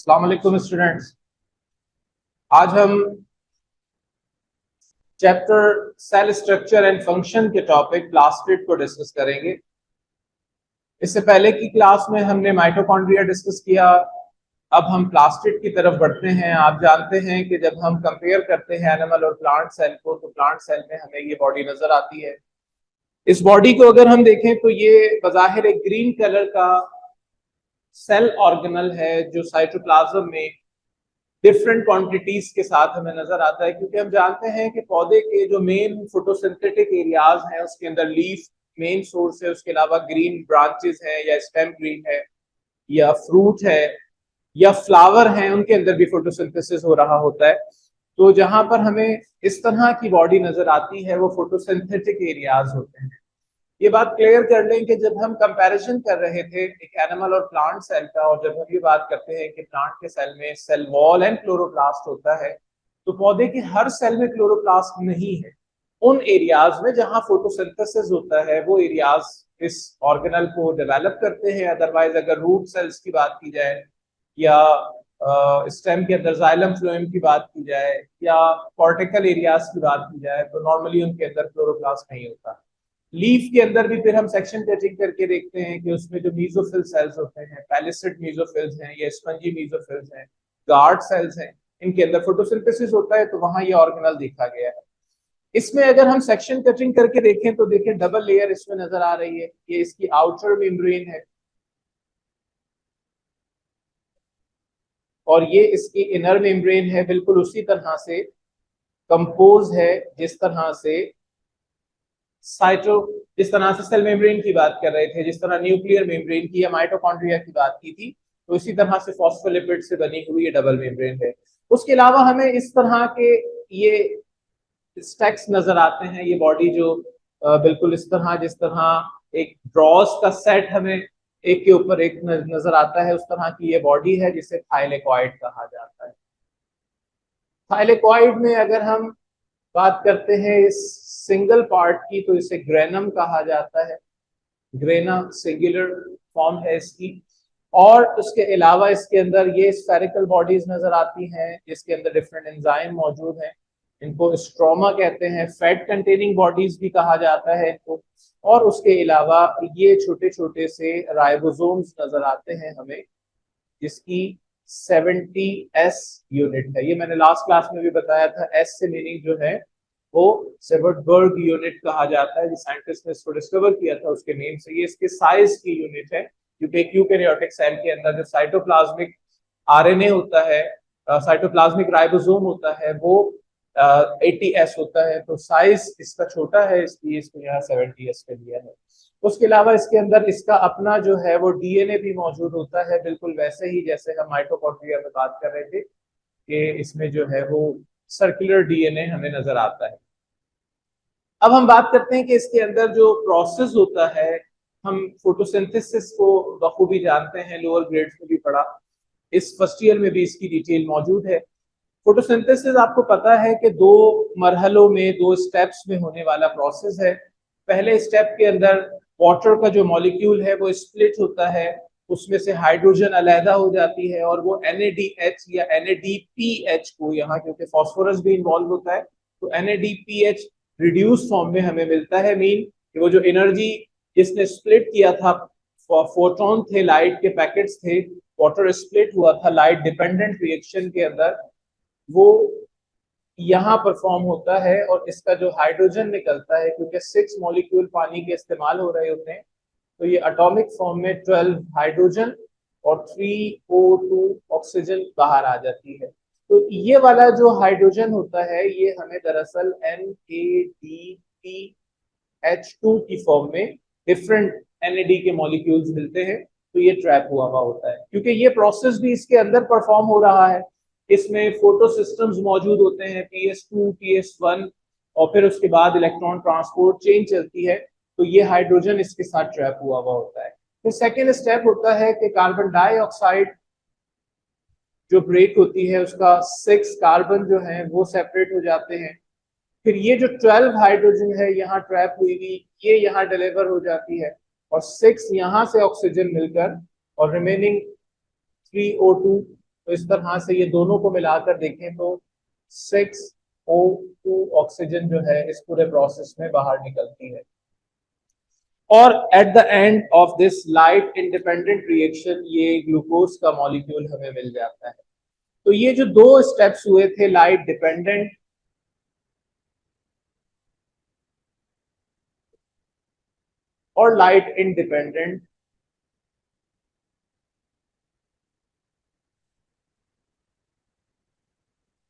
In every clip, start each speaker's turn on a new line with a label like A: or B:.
A: अस्सलाम वालेकुम स्टूडेंट्स। आज हम chapter cell structure and function के टॉपिक प्लास्टिड को डिस्कस करेंगे। इससे पहले की क्लास में हमने माइटोकॉन्ड्रिया डिस्कस किया। अब हम प्लास्टिड की तरफ बढ़ते हैं। आप जानते हैं कि जब हम कंपेयर करते हैं एनिमल और प्लांट सेल को, तो प्लांट सेल में हमें ये बॉडी नजर आती है। इस बॉडी को अगर हम देखें तो ये बज़ाहिर एक ग्रीन कलर का सेल ऑर्गेनल है जो साइटोप्लाज्म में डिफरेंट क्वांटिटीज के साथ हमें नजर आता है, क्योंकि हम जानते हैं कि पौधे के जो मेन फोटोसिंथेटिक एरियाज हैं उसके अंदर लीफ मेन सोर्स है, उसके अलावा ग्रीन ब्रांचेस हैं या स्टेम ग्रीन है या फ्रूट है या फ्लावर है, उनके अंदर भी फोटोसिंथेसिस हो रहा होता है। तो जहां पर हमें इस तरह की बॉडी नजर आती है वो फोटोसिंथेटिक एरियाज होते हैं। ये बात क्लियर कर लें कि जब हम कंपैरिजन कर रहे थे एक एनिमल और प्लांट सेल का, और जब हम ये बात करते हैं कि प्लांट के सेल में सेल वॉल एंड क्लोरोप्लास्ट होता है, तो पौधे के हर सेल में क्लोरोप्लास्ट नहीं है। उन एरियाज में जहां फोटोसिंथेसिस होता है वो एरियाज इस ऑर्गेनल को डेवलप करते हैं। अदरवाइज अगर रूट सेल्स की बात की जाए या स्टेम के अंदर जाइलम फ्लोएम की बात की जाए या कॉर्टिकल एरियाज की बात की जाए, तो नॉर्मली उनके अंदर क्लोरोप्लास्ट नहीं होता। लीफ के अंदर भी फिर हम सेक्शन कटिंग करके देखते हैं कि उसमें जो मीजोफिल सेल्स होते हैं, पैलिसेड मीजोफिल्स हैं या स्पंजी मीजोफिल्स हैं, गार्ड सेल्स हैं, इनके अंदर फोटोसिंथेसिस होता है, तो वहां ये ऑर्गेनल देखा गया है। इसमें अगर हम सेक्शन कटिंग करके देखें तो देखें डबल लेयर इसमें नजर आ रही है। ये इसकी आउटर मेम्ब्रेन है और ये इसकी इनर मेम्ब्रेन है। बिल्कुल उसी तरह से कंपोज है जिस तरह से जिस तरह से सेल मेम्ब्रेन की बात कर रहे थे, जिस तरह न्यूक्लियर मेम्ब्रेन की या माइटोकॉन्ड्रिया की बात की थी, तो इसी तरह से फॉस्फोलिपिड से बनी हुई ये डबल मेम्ब्रेन है। उसके अलावा हमें इस तरह के ये स्टैक्स नजर आते हैं। ये बॉडी जो बिल्कुल इस तरह, जिस तरह एक ड्रॉस का सेट हमें एक के ऊपर एक नजर आता है, उस तरह की ये बॉडी है जिसे थाइलेकॉइड कहा जाता है। थाइलेकॉइड में अगर हम बात करते हैं इस सिंगल पार्ट की, तो इसे ग्रेनम कहा जाता है। ग्रेना सिंगुलर फॉर्म है इसकी। और उसके अलावा इसके अंदर ये स्फेरिकल बॉडीज नजर आती हैं जिसके अंदर डिफरेंट एंजाइम मौजूद हैं। इनको स्ट्रोमा कहते हैं। फैट कंटेनिंग बॉडीज भी कहा जाता है इनको। और उसके अलावा ये छोटे छोटे से राइबोसोम्स नजर आते हैं हमें, जिसकी 70S यूनिट है। ये मैंने लास्ट क्लास में भी बताया था। एस से मीनिंग जो है वो सेवर्टबर्ग यूनिट कहा जाता है। जो साइंटिस्ट ने इसको डिस्कवर किया था उसके नेम से। ये इसके साइज की यूनिट है, क्योंकि एक यूकैरियोटिक सेल के अंदर जो साइटोप्लाज्मिक आरएनए होता है, साइटोप्लाज्मिक राइबोसोम होता है, वो 80S होता है। तो साइज इसका छोटा है, इसलिए इसको यहाँ 70S पे लिया है। उसके अलावा इसके अंदर इसका अपना जो है वो डीएनए भी मौजूद होता है, बिल्कुल वैसे ही जैसे हम माइटोकॉन्ड्रिया में बात कर रहे थे कि इसमें जो है वो सर्कुलर डीएनए हमें नजर आता है। अब हम बात करते हैं कि इसके अंदर जो प्रोसेस होता है, हम फोटोसिंथेसिस को बखूबी जानते हैं, लोअर ग्रेड्स में भी पढ़ा, इस फर्स्ट ईयर में भी इसकी डिटेल मौजूद है। फोटोसिंथेसिस आपको पता है कि दो मरहलों में, दो स्टेप्स में होने वाला प्रोसेस है। पहले स्टेप के अंदर वाटर का जो मॉलिक्यूल है वो स्प्लिट होता है, उसमें से हाइड्रोजन अलहदा हो जाती है और वो NADH या NADPH को, यहाँ क्योंकि फास्फोरस भी इन्वॉल्व होता है, तो NADPH रिड्यूस फॉर्म में हमें मिलता है। मीन कि वो जो एनर्जी जिसने स्प्लिट किया था, फोटोन थे, लाइट के पैकेट्स थे, वाटर स्प्लिट हुआ था लाइट डिपेंडेंट रिएक्शन के अंदर, वो यहाँ परफॉर्म होता है। और इसका जो हाइड्रोजन निकलता है, क्योंकि 6 मॉलिक्यूल पानी के इस्तेमाल हो रहे होते हैं, तो ये एटॉमिक फॉर्म में 12 हाइड्रोजन और 3O2 ऑक्सीजन बाहर आ जाती है। तो ये वाला जो हाइड्रोजन होता है ये हमें दरअसल NADPH2 की फॉर्म में डिफरेंट NAD के मॉलिक्यूल्स मिलते हैं, तो ये ट्रैप हुआ होता है। क्योंकि ये प्रोसेस भी इसके अंदर परफॉर्म हो रहा है, इसमें फोटो सिस्टम्स मौजूद होते हैं, PS2 PS1, और फिर उसके बाद इलेक्ट्रॉन ट्रांसपोर्ट चेन चलती है, तो ये हाइड्रोजन इसके साथ ट्रैप हुआ होता है। फिर सेकेंड स्टेप होता है कि कार्बन डाइऑक्साइड जो ब्रेक होती है, उसका 6 कार्बन जो है वो सेपरेट हो जाते हैं। फिर ये जो 12 हाइड्रोजन है यहाँ ट्रैप हुई हुई, ये यहाँ डिलीवर हो जाती है, और 6 यहाँ से ऑक्सीजन मिलकर और रिमेनिंग 3O2 तो इस तरह से ये दोनों को मिलाकर देखें तो 6O2 ऑक्सीजन जो है इस पूरे प्रोसेस में बाहर निकलती है। और at the end of this light independent reaction ये ग्लूकोज का मॉलिक्यूल हमें मिल जाता है। तो ये जो दो स्टेप्स हुए थे, लाइट डिपेंडेंट और लाइट इंडिपेंडेंट,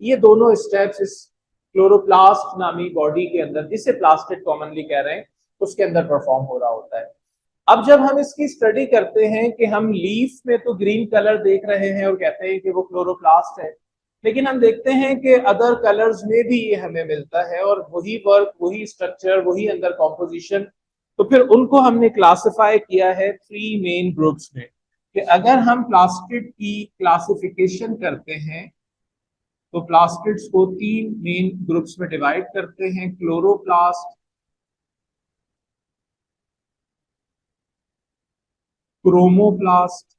A: ये दोनों स्टेप्स इस क्लोरोप्लास्ट नामी बॉडी के अंदर, जिसे प्लास्टिड कॉमनली कह रहे हैं, उसके अंदर परफॉर्म हो रहा होता है। अब जब हम इसकी स्टडी करते हैं कि हम लीफ में तो ग्रीन कलर देख रहे हैं और कहते हैं कि वो क्लोरोप्लास्ट है, लेकिन हम देखते हैं कि अदर कलर्स में भी ये हमें मिलता है और वही वर्क, वही स्ट्रक्चर, वही अंदर कॉम्पोजिशन। तो फिर उनको हमने क्लासिफाई किया है 3 मेन ग्रुप्स में, कि अगर हम प्लास्टिड की क्लासिफिकेशन करते हैं तो प्लास्टिड्स को 3 मेन ग्रुप्स में डिवाइड करते हैं, क्लोरोप्लास्ट, क्रोमोप्लास्ट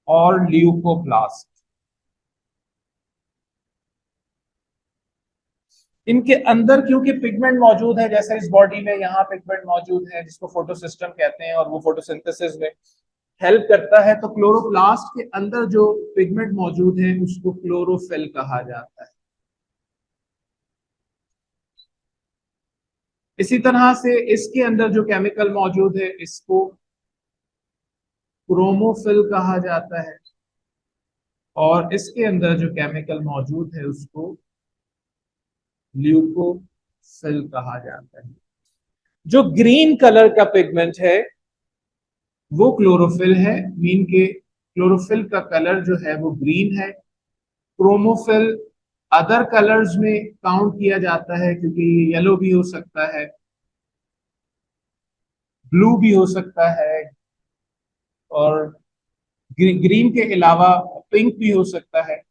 A: और ल्यूकोप्लास्ट। इनके अंदर क्योंकि पिगमेंट मौजूद है, जैसे इस बॉडी में यहाँ पिगमेंट मौजूद है जिसको फोटोसिस्टम कहते हैं और वो फोटोसिंथेसिस में हेल्प करता है, तो क्लोरोप्लास्ट के अंदर जो पिगमेंट मौजूद है उसको क्लोरोफिल कहा जाता है। इसी तरह से इसके अंदर जो केमिकल मौजूद है इसको क्रोमोफिल कहा जाता है और इसके अंदर जो केमिकल मौजूद है उसको ल्यूकोफिल कहा जाता है। जो ग्रीन कलर का पिगमेंट है वो क्लोरोफिल है, मीन के क्लोरोफिल का कलर जो है वो ग्रीन है। क्रोमोफिल अदर कलर्स में काउंट किया जाता है क्योंकि ये येलो भी हो सकता है, ब्लू भी हो सकता है और ग्रीन के अलावा पिंक भी हो सकता है।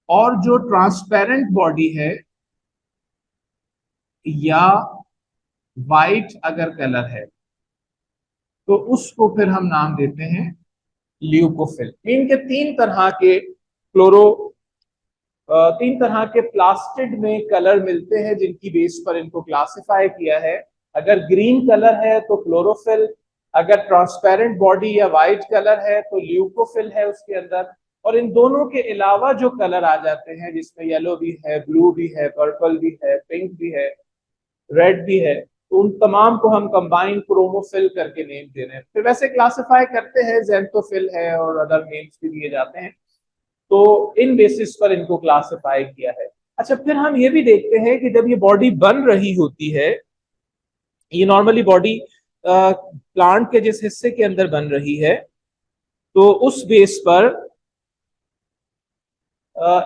A: और जो ट्रांसपेरेंट बॉडी है या वाइट अगर कलर है तो उसको फिर हम नाम देते हैं ल्यूकोफिल। इनके तीन तरह के प्लास्टिड में कलर मिलते हैं जिनकी बेस पर इनको क्लासिफाई किया है। अगर ग्रीन कलर है तो क्लोरोफिल, अगर ट्रांसपेरेंट बॉडी या वाइट कलर है तो ल्यूकोफिल है उसके अंदर। और इन दोनों के अलावा जो कलर आ जाते हैं जिसमें येलो भी है, ब्लू भी है, पर्पल भी है, पिंक भी है, रेड भी है, तो उन तमाम को हम कंबाइन क्रोमोफिल करके नेम दे रहे हैं। फिर वैसे क्लासिफाई करते हैं, जेंथोफिल है और अदर नेम्स भी दिए जाते हैं, तो इन बेसिस पर इनको क्लासिफाई किया है। अच्छा, फिर हम ये भी देखते हैं कि जब ये बॉडी बन रही होती है, ये नॉर्मली बॉडी प्लांट के जिस हिस्से के अंदर बन रही है, तो उस बेस पर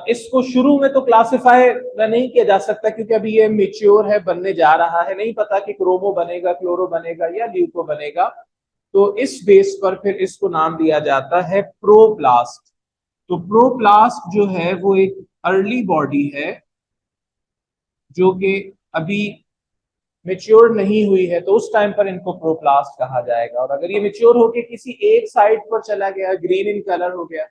A: इसको शुरू में तो क्लासिफाई नहीं किया जा सकता क्योंकि अभी ये मेच्योर है, बनने जा रहा है, नहीं पता कि क्रोमो बनेगा, क्लोरो बनेगा या ल्यूको बनेगा। तो इस बेस पर फिर इसको नाम दिया जाता है प्रोप्लास्ट। तो प्रोप्लास्ट जो है वो एक अर्ली बॉडी है जो कि अभी मेच्योर नहीं हुई है, तो उस टाइम पर इनको प्रोप्लास्ट कहा जाएगा। और अगर ये मेच्योर होके किसी एक साइड पर चला गया, ग्रीन इन कलर हो गया,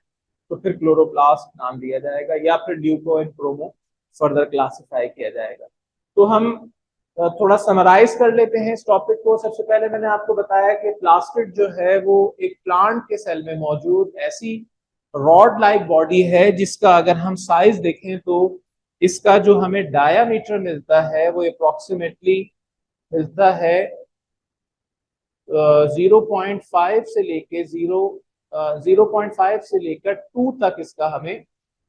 A: तो फिर क्लोरोप्लास्ट नाम दिया जाएगा या फिर leuco and chromo further classify किया जाएगा। तो हम थोड़ा समराइज कर लेते हैं इस टॉपिक को। सबसे पहले मैंने आपको बताया कि प्लास्टिड जो है वो एक प्लांट के सेल में मौजूद ऐसी रॉड लाइक बॉडी है जिसका अगर हम साइज देखें तो इसका जो हमें डायामीटर मिलता है वो अप्रोक्सीमेटली मिलता है 0.5 से लेके 0.5 से लेकर 2 तक इसका हमें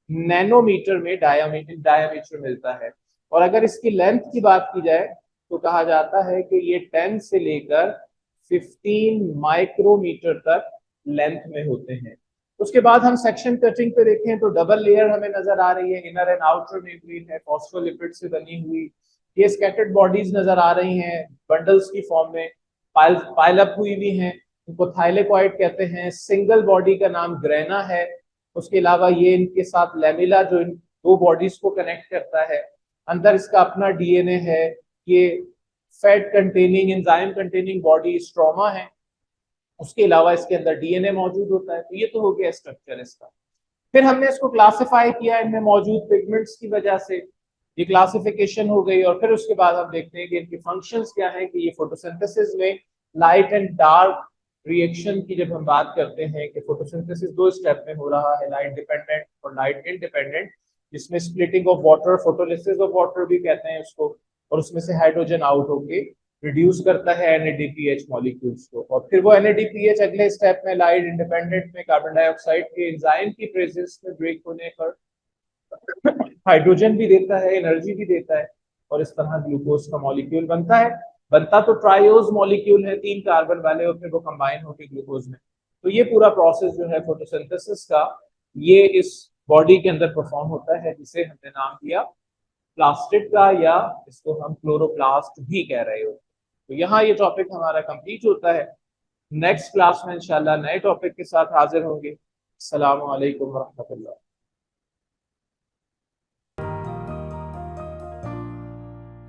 A: नैनोमीटर में डायामीटर मिलता है। और अगर इसकी लेंथ की बात की जाए तो कहा जाता है कि ये 10 से लेकर 15 माइक्रोमीटर तक लेंथ में होते हैं। उसके बाद हम सेक्शन कटिंग पे देखें तो डबल लेयर हमें नजर आ रही है, इनर एंड आउटर मेम्ब्रेन है, फॉस्फोलिपिड से बनी हुई। ये स्कैटर्ड बॉडीज नजर आ रही हैं बंडल्स की फॉर्म में, पाइल अप हुई भी हैं, इनको थाइलेकॉइड कहते हैं। सिंगल बॉडी का नाम ग्रेना है। उसके अलावा ये इनके साथ लेमिला जो इन दो बॉडीज को कनेक्ट करता है, अंदर इसका अपना डीएनए है। ये fat containing, enzyme containing body stroma है। उसके अलावा इसके अंदर डीएनए मौजूद होता है। तो ये तो हो गया स्ट्रक्चर इसका। फिर हमने इसको क्लासिफाई किया इनमें मौजूद पिगमेंट्स की वजह से, ये क्लासिफिकेशन हो गई। और फिर उसके बाद हम देखते हैं कि इनकी फंक्शंस क्या है, कि ये फोटोसिंथेसिस में लाइट एंड डार्क रिएक्शन की जब हम बात करते हैं कि फोटोसिंथेसिस दो स्टेप में हो रहा है, लाइट डिपेंडेंट और लाइट इंडिपेंडेंट, जिसमें splitting of water, photolysis of water भी कहते हैं उसको, और उसमें से हाइड्रोजन आउट होके रिड्यूस करता है NADPH मॉलिक्यूल्स को। और फिर वो NADPH अगले स्टेप में लाइट इंडिपेंडेंट में कार्बन डाइऑक्साइड के एंजाइम की प्रेजेंस में ब्रेक होने पर हाइड्रोजन भी देता है, एनर्जी भी देता है, और इस तरह ग्लूकोज का मॉलिक्यूल बनता है। बनता तो ट्रायोज मॉलिक्यूल है, 3 कार्बन वाले, और फिर वो कंबाइन होकर ग्लूकोज में। तो ये पूरा प्रोसेस जो है फोटोसिंथेसिस का, ये इस बॉडी के अंदर परफॉर्म होता है, जिसे हमने नाम दिया प्लास्टिड का, या इसको हम क्लोरोप्लास्ट भी कह रहे हो। तो यहाँ ये टॉपिक हमारा कंप्लीट होता है। नेक्स्ट क्लास में इंशाल्लाह नए टॉपिक के साथ हाजिर होंगे। अस्सलाम वालेकुम रहमतुल्लाह।